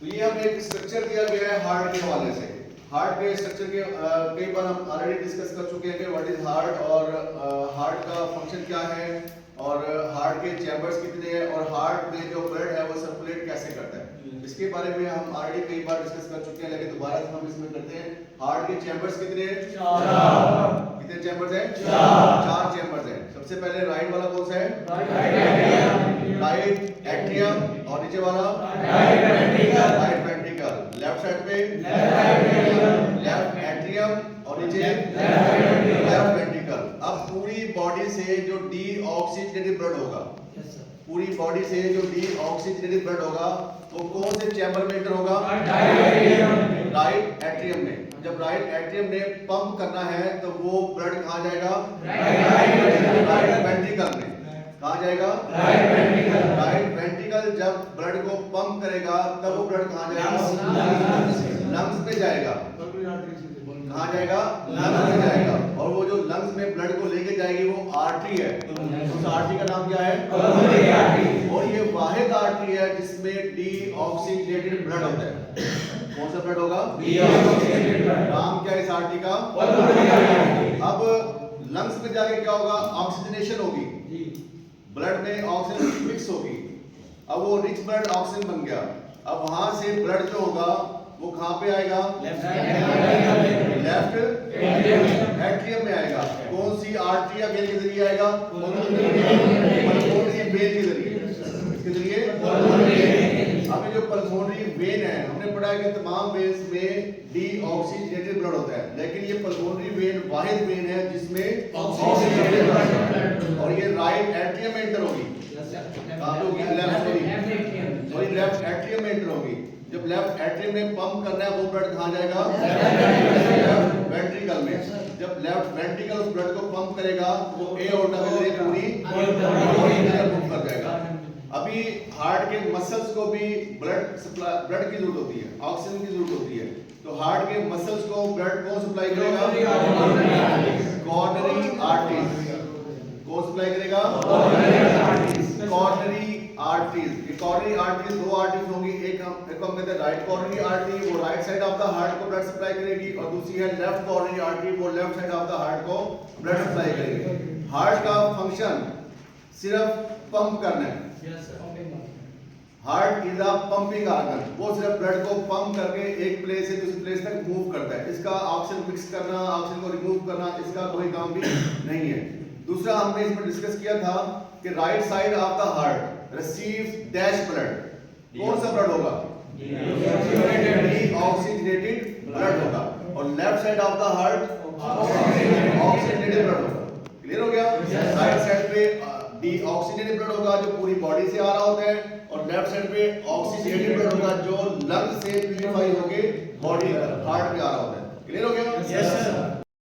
तो ये हमें एक स्ट्रक्चर दिया गया है हार्ट के हवाले से। हार्ट के स्ट्रक्चर के कई बार हम ऑलरेडी डिस्कस कर चुके हैं कि व्हाट इज हार्ट और हार्ट का फंक्शन क्या है और हार्ट के चैम्बर्स कितने हैं और हार्ट में जो ब्लड है वो सर्कुलेट कैसे करता है, इसके बारे में हम ऑलरेडी कई बार डिस्कस कर चुके हैं, लेकिन दोबारा से हम इसमें करते हैं। हार्ट के चैम्बर्स कितने हैं? 4। कितने चैम्बर्स हैं? 4 चैम्बर्स हैं। सबसे पहले राइट वाला कौन सा है? Right atrium. और नीचे वाला राइट वेंट्रिकल। लेफ्ट साइड पे लेफ्ट एट्रियम और नीचे लेफ्ट वेंट्रिकल। अब पूरी बॉडी से जो डीऑक्सीजनेटेड ब्लड होगा, पूरी बॉडी से जो डीऑक्सीजनेटेड ब्लड होगा वो कौन से चैम्बर में एंटर होगा? राइट एट्रियम में। जब राइट एट्रियम ने पंप करना है तो वो ब्लड कहाँ जाएगा? राइट वेंट्रिकल में। कहाँ जाएगा? राइट वेंट्रिकल जब ब्लड को पंप करेगा तब वो ब्लड कहाँ जाएगा? लंग्स में जाएगा। कहाँ जाएगा? लंग्स में जाएगा। और वो जो लंग्स में ब्लड को लेके जाएगी वो आर्टरी है। उस आर्टरी का नाम क्या है? और ये वाहिद आर्टरी है जिसमें डीऑक्सीजनेटेड ब्लड होता है। कौन सा ब्लड होगा? नाम क्या है इस आर्टरी का? अब लंग्स में जाके क्या होगा? ऑक्सीजनेशन होगी, ब्लड में ऑक्सीजन मिक्स होगी। अब वो रिच ब्लड ऑक्सीजन बन गया। अब वहां से ब्लड जो होगा वो कहां पे आएगा? लेफ्ट एट्रियम में आएगा। कौन सी आर्टरी या वेन के जरिए आएगा? पल्मोनरी वेन के जरिए। किसके जरिए? अब ये जो पल्मोनरी वेन है, हमने पढ़ा है कि तमाम वेन्स में डीऑक्सीजनेटेड ब्लड होता है, लेकिन ये पल्मोनरी वेन वाहिद वेन है जिसमें ऑक्सीजनेटेड ब्लड। और ये राइट एट्रियम में एंटर होगी। लेफ्ट एट्रियम में एंटर होगी। जब लेफ्ट एट्रियम में पंप करना है वो ब्लड कहाँ जाएगा? लेफ्ट वेंट्रिकल में। जब लेफ्ट वेंट्रिकल उस ब्लड को पंप करेगा वो एओर्टा के जरिए पूरी पंप कर जाएगा। अभी हार्ट के मसल्स को भी ब्लड की जरूरत होती है, ऑक्सीजन की जरूरत होती है। तो हार्ट के मसल्स को ब्लड कौन सप्लाई करेगा? Coronary arteries. कौन सप्लाई करेगा? Coronary arteries. ये कॉर्नरी आर्टरीज दो आर्टरीज होंगी। एक हम कहते हैं राइट कॉर्नरी आर्टरी, वो right side of the heart को ब्लड सप्लाई करेगी, और दूसरी है लेफ्ट कॉर्नरी आर्टरी, वो left side of the heart को ब्लड सप्लाई करेगी। हार्ट का फंक्शन सिर्फ पंप करना है। Heart is a pumping organ. वो सिर्फ ब्लड को पंप करके एक प्लेस से दूसरी प्लेस तक मूव करता है। इसका ऑक्सीजन मिक्स करना, ऑक्सीजन को रिमूव करना, इसका कोई काम भी नहीं है। दूसरा हमने इसमें डिस्कस किया था कि right side of the heart receives dash blood. कौन सा ब्लड होगा? डीऑक्सीजनेटेड ब्लड होगा। और left side of the heart oxygenated blood होगा। क्लियर हो गया? राइट साइड पे डीऑक्सीजनेटेड ब्लड होगा जो पूरी बॉडी से आ रहा होता है, और लेफ्ट साइड पे ऑक्सीजनेटेड ब्लड होगा जो लंग से प्यूरिफाई होके बॉडी हार्ट में आ रहा होता है। क्लियर हो गया? Yes sir.